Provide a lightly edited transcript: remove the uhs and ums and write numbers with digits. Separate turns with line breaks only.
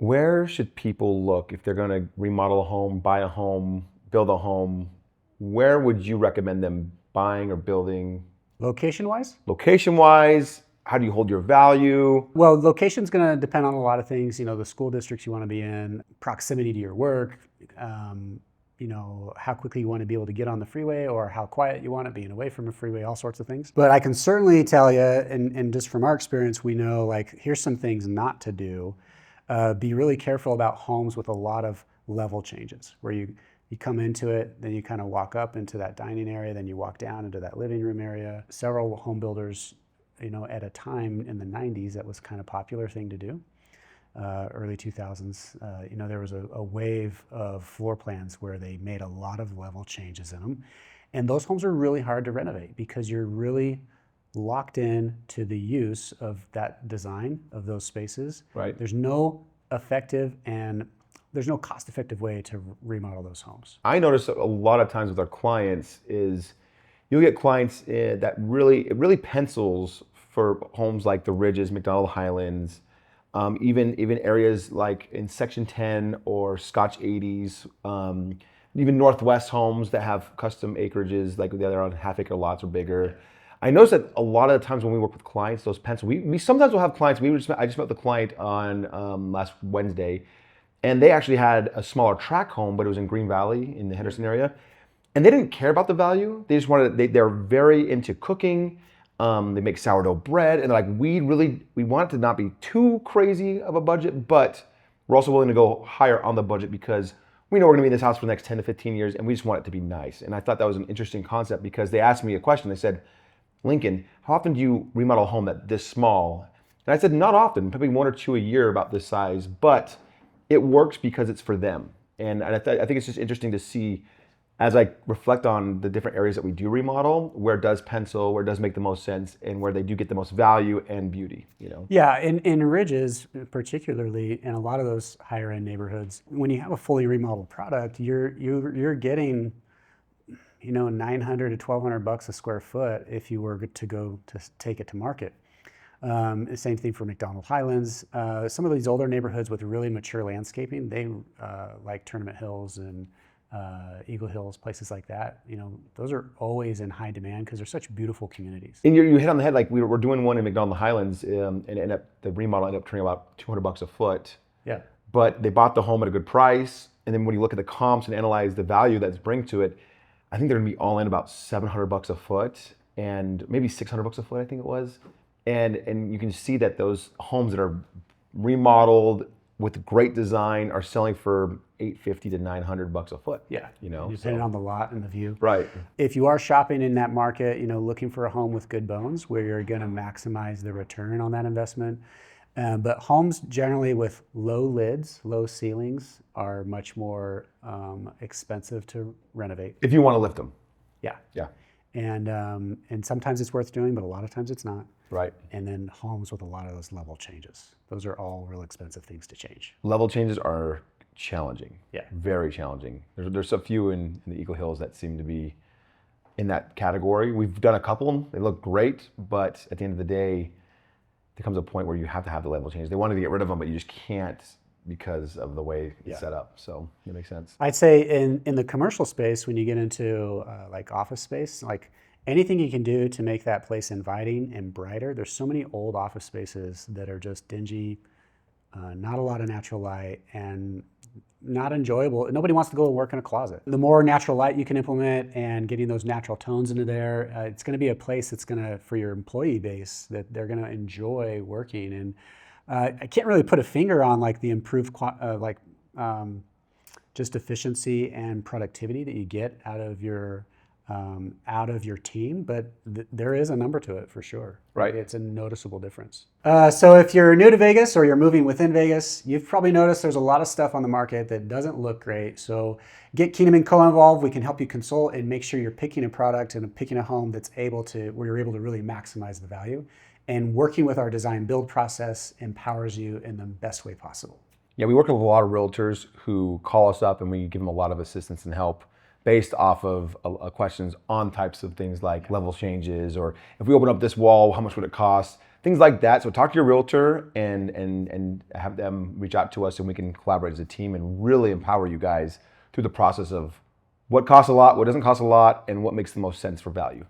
Where should people look if they're going to remodel a home, buy a home, build a home? Where would you recommend them buying or building?
Location wise?
Location wise, how do you hold your value?
Well, location's going to depend on a lot of things. The school districts you want to be in, proximity to your work, how quickly you want to be able to get on the freeway or how quiet you want it being away from a freeway, all sorts of things. But I can certainly tell you, and just from our experience, we know like here's some things not to do. Be really careful about homes with a lot of level changes where you come into it, then you kind of walk up into that dining area, then you walk down into that living room area. Several home builders, at a time in the 90s, that was kind of popular thing to do. Early 2000s, there was a wave of floor plans where they made a lot of level changes in them. And those homes are really hard to renovate because you're really locked in to the use of that design of those spaces.
Right.
There's no cost-effective way to remodel those homes.
I notice a lot of times with our clients is you'll get clients that it really pencils for homes like the Ridges, McDonald Highlands, even areas like in Section 10 or Scotch 80s, even Northwest homes that have custom acreages, like they're on half-acre lots or bigger. I notice that a lot of the times when we work with clients, those pencils, we sometimes will have clients. I just met with a client on last Wednesday, and they actually had a smaller tract home, but it was in Green Valley in the Henderson area, and they didn't care about the value. They just they're very into cooking. They make sourdough bread, and they're like, we want it to not be too crazy of a budget, but we're also willing to go higher on the budget because we know we're gonna be in this house for the next 10 to 15 years, and we just want it to be nice. And I thought that was an interesting concept because they asked me a question. They said, Lincoln, how often do you remodel a home that's this small? And I said, not often, probably one or two a year about this size, but it works because it's for them. And I think it's just interesting to see as I reflect on the different areas that we do remodel, where it does pencil, where it does make the most sense, and where they do get the most value and beauty,
Yeah, in Ridges, particularly in a lot of those higher end neighborhoods, when you have a fully remodeled product, you're getting, $900 to $1,200 a square foot if you were to go to take it to market. Same thing for McDonald Highlands. Some of these older neighborhoods with really mature landscaping, they like Tournament Hills and Eagle Hills, places like that. Those are always in high demand because they're such beautiful communities.
And you hit on the head. Like we're doing one in McDonald Highlands, and the remodel ended up turning about $200 a foot.
Yeah.
But they bought the home at a good price, and then when you look at the comps and analyze the value that's bring to it, I think they're gonna be all in about $700 a foot, and maybe $600 a foot. I think it was, and you can see that those homes that are remodeled with great design are selling for $850 to $900 a foot.
Yeah, depending
so.
on the lot and the view.
Right.
If you are shopping in that market, looking for a home with good bones, where you're going to maximize the return on that investment. But homes generally with low lids, low ceilings, are much more expensive to renovate.
If you want to lift them.
Yeah.
Yeah.
And sometimes it's worth doing, but a lot of times it's not.
Right.
And then homes with a lot of those level changes. Those are all real expensive things to change.
Level changes are challenging.
Yeah.
Very challenging. There's a few in the Eagle Hills that seem to be in that category. We've done a couple. They look great, but at the end of the day, there comes a point where you have to have the level change. They wanted to get rid of them, but you just can't because of the way it's set up. So it makes sense.
I'd say in the commercial space, when you get into like office space, like anything you can do to make that place inviting and brighter. There's so many old office spaces that are just dingy, not a lot of natural light, and not enjoyable. Nobody wants to go and work in a closet. The more natural light you can implement and getting those natural tones into there, it's going to be a place that's going to, for your employee base, that they're going to enjoy working. And I can't really put a finger on like the improved just efficiency and productivity that you get out of your team, but there is a number to it for sure.
Right.
It's a noticeable difference. So if you're new to Vegas or you're moving within Vegas, you've probably noticed there's a lot of stuff on the market that doesn't look great. So get Keenum & Co. involved. We can help you consult and make sure you're picking a product and picking a home where you're able to really maximize the value. And working with our design build process empowers you in the best way possible.
Yeah, we work with a lot of realtors who call us up and we give them a lot of assistance and help based off of questions on types of things like level changes, or if we open up this wall, how much would it cost? things like that. So talk to your realtor and have them reach out to us, and we can collaborate as a team and really empower you guys through the process of what costs a lot, what doesn't cost a lot, and what makes the most sense for value.